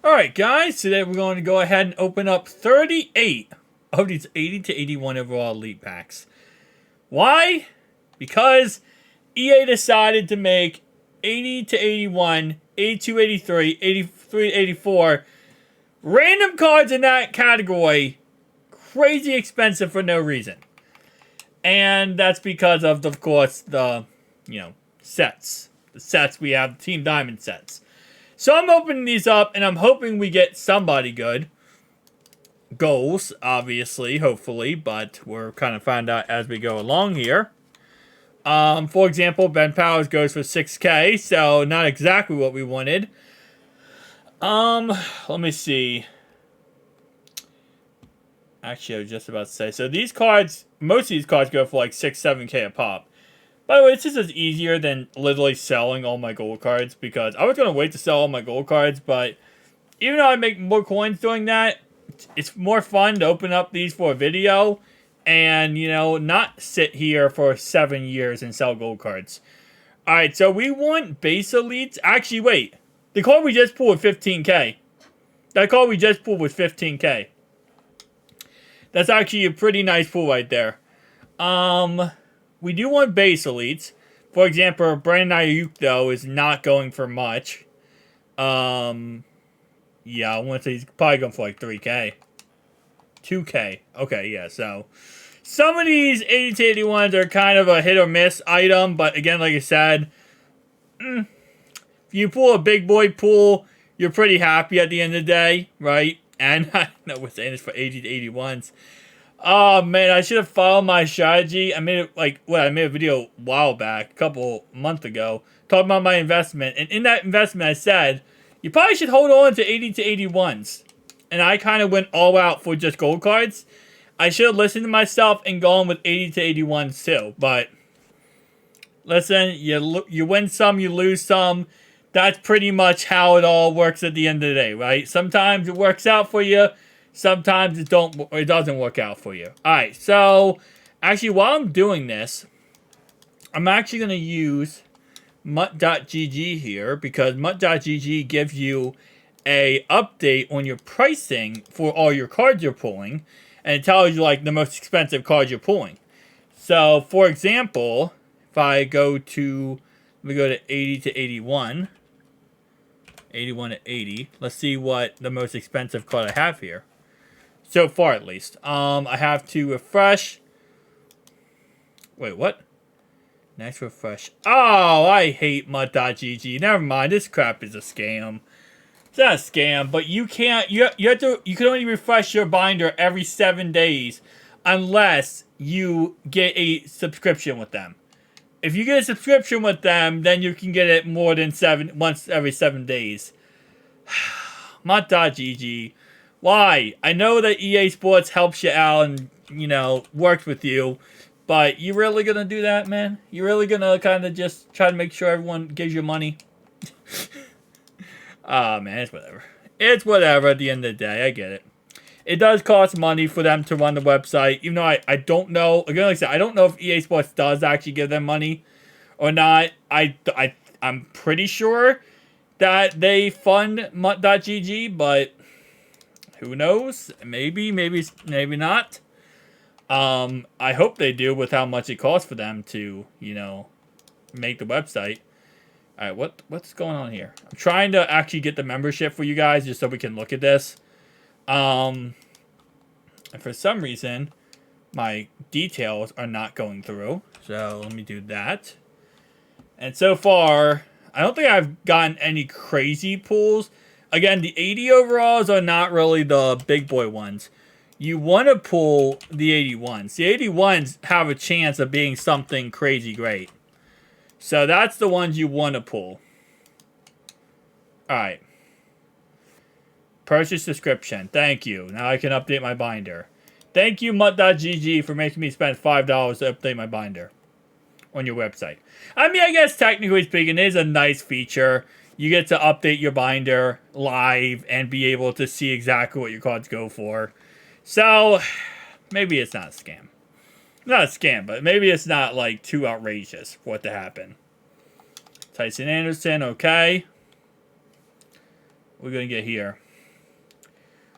Alright guys, today we're going to go ahead and open up 38 of these 80 to 81 overall elite packs. Why? Because EA decided to make 80 to 81, 82, 83, 83 to 84 random cards in that category crazy expensive for no reason. And that's because of course, the, sets. The sets we have, Team Diamond sets. So I'm opening these up, and I'm hoping we get somebody good. Goals, obviously, hopefully, but we're kind of find out as we go along here. For example, Ben Powers goes for 6K, so not exactly what we wanted. Let me see. Actually, I was just about to say, so these cards, most of these cards go for like 6, 7K a pop. By the way, this is easier than literally selling all my gold cards, because I was going to wait to sell all my gold cards, but even though I make more coins doing that, it's more fun to open up these for a video and, not sit here for 7 years and sell gold cards. Alright, so we want base elites. Actually, wait. The card we just pulled was 15K. That card we just pulled was 15K. That's actually a pretty nice pull right there. We do want base elites. For example, Brandon Ayuk, though, is not going for much. Yeah, I want to say he's probably going for like 3K. 2K. Okay, yeah, so some of these 80 to 81s are kind of a hit or miss item, but again, like I said, if you pull a big boy pool, you're pretty happy at the end of the day, right? And I know we're saying this for 80 to 81s. Oh man, I should have followed my strategy. I made it I made a video a while back, a couple months ago, talking about my investment. And in that investment, I said, you probably should hold on to 80 to 81s. And I kind of went all out for just gold cards. I should have listened to myself and gone with 80 to 81s too. But listen, you win some, you lose some. That's pretty much how it all works at the end of the day, right? Sometimes it works out for you. Sometimes it doesn't work out for you. Alright, so actually while I'm doing this, I'm actually going to use mutt.gg here, because mutt.gg gives you a update on your pricing for all your cards you're pulling, and it tells you like the most expensive cards you're pulling. So for example, if I go to, let me go to 80 to 81, 81 to 80, let's see what the most expensive card I have here. So far, at least. I have to refresh. Wait, what? Next refresh. Oh, I hate mutt.gg. Never mind. This crap is a scam. It's not a scam, but you can't. You can only refresh your binder every 7 days, unless you get a subscription with them. If you get a subscription with them, then you can get it more than once every 7 days. Mutt.gg. Why? I know that EA Sports helps you out and, works with you, but you really gonna do that, man? You really gonna kind of just try to make sure everyone gives you money? Ah, man, it's whatever. It's whatever at the end of the day. I get it. It does cost money for them to run the website, even though I don't know. Again, like I said, I don't know if EA Sports does actually give them money or not. I'm pretty sure that they fund mutt.gg, but who knows? Maybe not. I hope they do with how much it costs for them to, make the website. Alright, what's going on here? I'm trying to actually get the membership for you guys just so we can look at this. And for some reason, my details are not going through. So let me do that. And so far, I don't think I've gotten any crazy pulls. Again, the 80 overalls are not really the big boy ones. You want to pull the 81s. The 81s have a chance of being something crazy great. So that's the ones you want to pull. Alright. Purchase description. Thank you. Now I can update my binder. Thank you, mutt.gg, for making me spend $5 to update my binder on your website. I mean, I guess technically speaking, it is a nice feature. You get to update your binder live and be able to see exactly what your cards go for. So, maybe it's not a scam. Not a scam, but maybe it's not, like, too outrageous for it to happen. Tyson Anderson, okay. We're going to get here.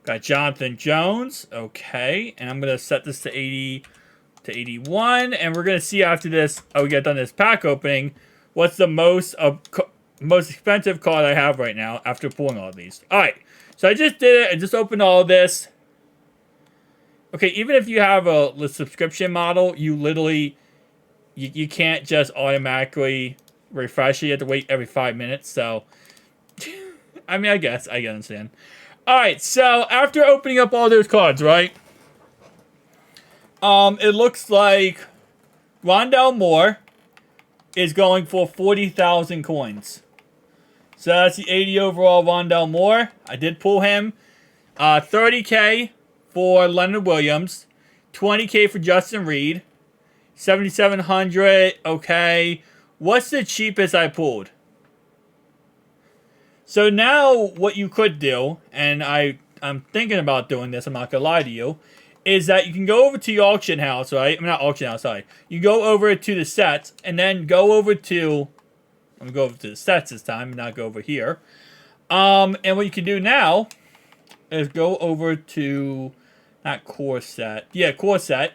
Got Jonathan Jones. Okay. And I'm going to set this to 80 to 81. And we're going to see after this, we get done this pack opening, what's the most expensive card I have right now after pulling all these. Alright. So I just did it. I just opened all of this. Okay, even if you have the subscription model, you literally, you can't just automatically refresh it. You have to wait every 5 minutes. So, I mean, I guess I understand. Alright, so after opening up all those cards, right? It looks like Rondell Moore is going for 40,000 coins. So that's the 80 overall Rondell Moore. I did pull him. 30K for Leonard Williams. 20K for Justin Reed. 7,700. Okay. What's the cheapest I pulled? So now what you could do, and I'm thinking about doing this, I'm not going to lie to you, is that you can go over to your auction house, right? I'm not auction house, sorry. You go over to the sets, and then go over to, I'm going to go over to the sets this time, and not go over here. And what you can do now is go over to, not core set, yeah, core set.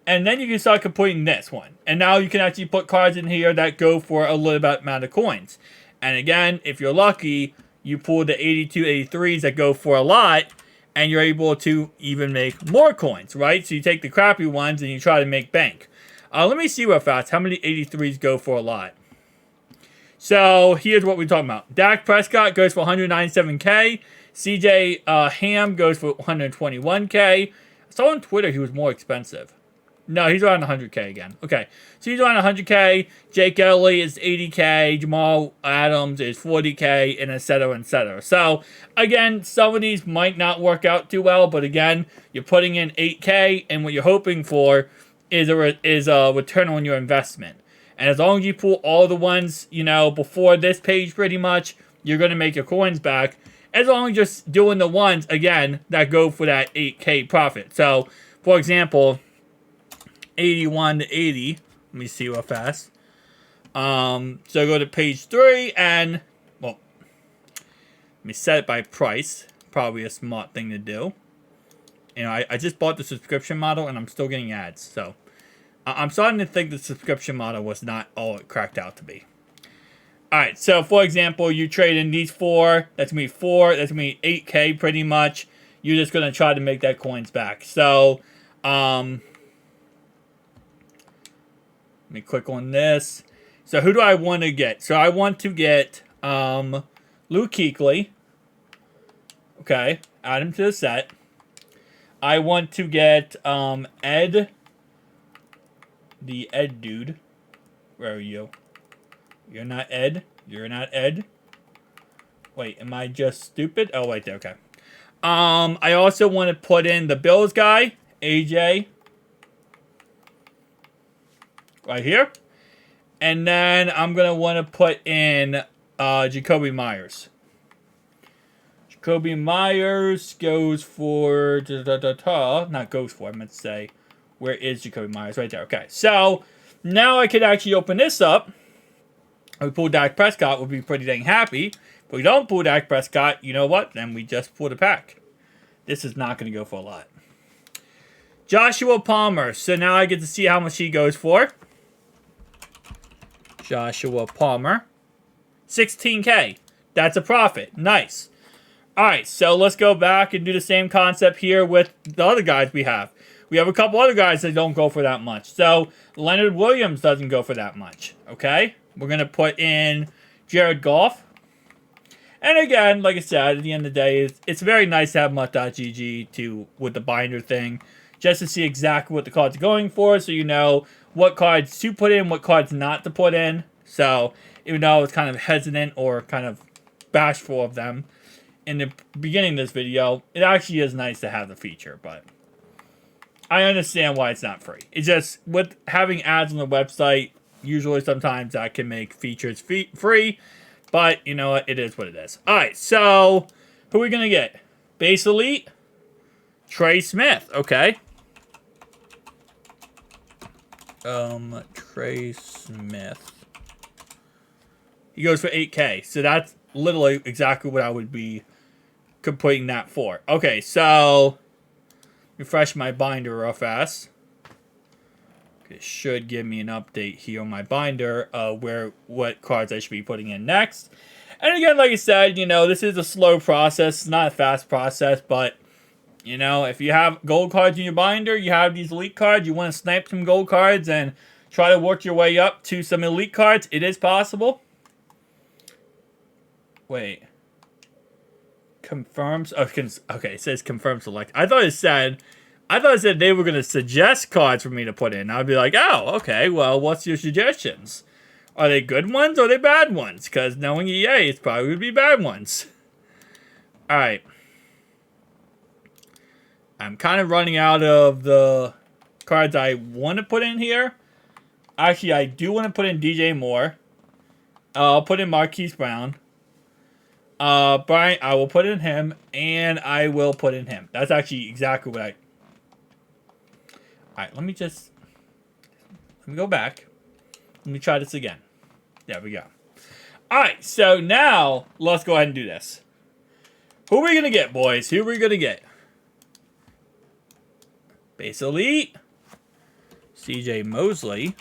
And then you can start completing this one. And now you can actually put cards in here that go for a little bit amount of coins. And again, if you're lucky, you pull the 82, 83s that go for a lot, and you're able to even make more coins, right? So you take the crappy ones and you try to make bank. Let me see real fast how many 83s go for a lot. So here's what we're talking about. Dak Prescott goes for 197K. CJ Ham goes for 121K. I saw on Twitter he was more expensive. No, he's around 100K again. Okay, so he's around 100K. Jake Elliott is 80K. Jamal Adams is 40K, and et cetera, et cetera. So, again, some of these might not work out too well, but again, you're putting in 8K, and what you're hoping for is a return on your investment. And as long as you pull all the ones, you know, before this page pretty much, you're going to make your coins back. As long as you're just doing the ones, again, that go for that 8K profit. So, for example, 81 to 80. Let me see real fast. So go to page 3 and, well, let me set it by price. Probably a smart thing to do. You know, I just bought the subscription model and I'm still getting ads. So I'm starting to think the subscription model was not all it cracked out to be. Alright, so for example, you trade in these 4. That's going to be 4. That's going to be 8K pretty much. You're just going to try to make that coins back. So, let me click on this. So who do I want to get? So I want to get Luke Kuechly. Okay, add him to the set. I want to get Ed. The Ed dude. Where are you? You're not Ed. You're not Ed. Wait, am I just stupid? Oh, right there, okay. I also want to put in the Bills guy, AJ. Right here. And then I'm going to want to put in Jacoby Myers. Jacoby Myers goes for... Not goes for, I meant to say. Where is Jacoby Myers? Right there. Okay. So, now I could actually open this up. If we pull Dak Prescott, we'll be pretty dang happy. If we don't pull Dak Prescott, you know what? Then we just pull the pack. This is not going to go for a lot. Joshua Palmer. So now I get to see how much he goes for. Joshua Palmer. 16K. That's a profit. Nice. Alright, so let's go back and do the same concept here with the other guys we have. We have a couple other guys that don't go for that much. So, Leonard Williams doesn't go for that much. Okay? We're going to put in Jared Goff. And again, like I said, at the end of the day, it's very nice to have mutt.gg with the binder thing. Just to see exactly what the cards are going for. So you know what cards to put in, what cards not to put in. So, even though I was kind of hesitant or kind of bashful of them in the beginning of this video, it actually is nice to have the feature, but I understand why it's not free. It's just, with having ads on the website, usually sometimes that can make features free, but you know what, it is what it is. Alright, so, who are we going to get? Base Elite, Trey Smith, okay. Trey Smith. He goes for 8K, so that's literally exactly what I would be completing that for. Okay, so refresh my binder real fast. It should give me an update here on my binder of what cards I should be putting in next. And again, like I said, this is a slow process. It's not a fast process, but, if you have gold cards in your binder, you have these elite cards, you want to snipe some gold cards and try to work your way up to some elite cards, it is possible. Wait. Confirms. Okay, it says confirm select. I thought it said they were going to suggest cards for me to put in. I'd be like, oh, okay, well, what's your suggestions? Are they good ones or are they bad ones? Because knowing EA, it's probably going to be bad ones. Alright. I'm kind of running out of the cards I want to put in here. Actually, I do want to put in DJ Moore. I'll put in Marquise Brown. Brian, I will put in him, and I will put in him. That's actually exactly what I... Alright, let me go back. Let me try this again. There we go. Alright, so now, let's go ahead and do this. Who are we going to get, boys? Who are we going to get? Base Elite. CJ Mosley.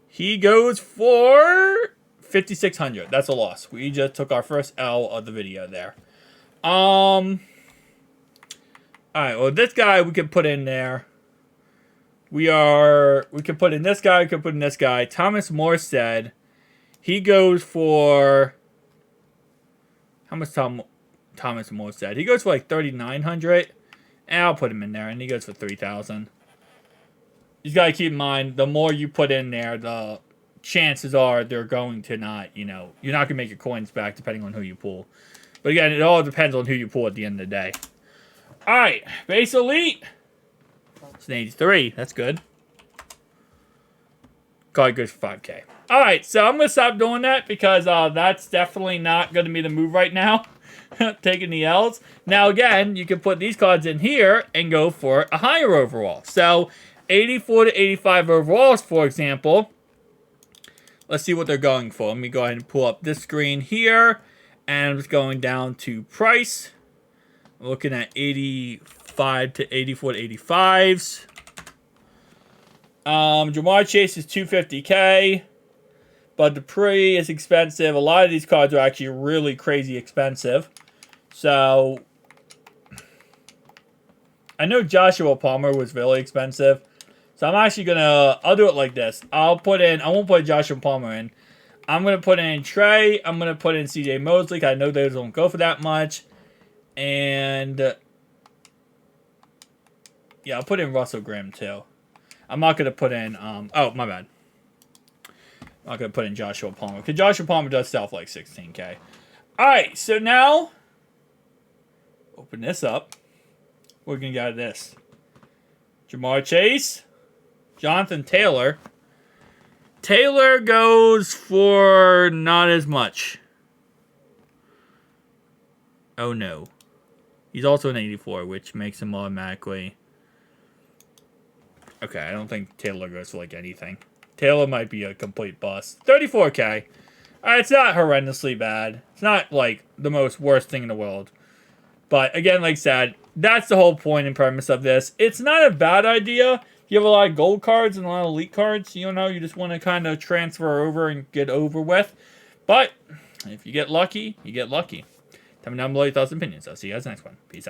He goes for 5,600. That's a loss. We just took our first L of the video there. Alright, well, this guy we can put in there. We can put in this guy, we can put in this guy. Thomas Morstead. He goes for... How much Thomas Morstead? He goes for like 3,900. And I'll put him in there, and he goes for 3,000. You got to keep in mind, the more you put in there, the chances are they're going to not, you're not going to make your coins back depending on who you pull. But again, it all depends on who you pull at the end of the day. Alright, base elite. It's an 83. That's good. Card goes for 5K. Alright, so I'm going to stop doing that because that's definitely not going to be the move right now. Taking the L's. Now, again, you can put these cards in here and go for a higher overall. So, 84 to 85 overalls, for example. Let's see what they're going for. Let me go ahead and pull up this screen here. And I'm just going down to price. I'm looking at 85 to 84 to 85s. Jamar Chase is 250K. But Dupree is expensive. A lot of these cards are actually really crazy expensive. So, I know Joshua Palmer was really expensive. So I'm actually going to, I'll do it like this. I won't put Joshua Palmer in. I'm going to put in Trey. I'm going to put in CJ Mosley, because I know those don't go for that much. And, yeah, I'll put in Russell Grimm, too. I'm not going to put in, oh, my bad. I'm not going to put in Joshua Palmer, because Joshua Palmer does sell for like 16K. Alright, so now, open this up. We're going to get out of this. Jamar Chase. Jonathan Taylor. Taylor goes for not as much. Oh no. He's also an 84, which makes him automatically... Okay, I don't think Taylor goes for like anything. Taylor might be a complete bust. 34K. It's not horrendously bad. It's not like the most worst thing in the world. But again, like I said, that's the whole point and premise of this. It's not a bad idea. You have a lot of gold cards and a lot of elite cards. You just want to kind of transfer over and get over with. But if you get lucky, you get lucky. Tell me down below your thoughts and opinions. I'll see you guys next one. Peace out.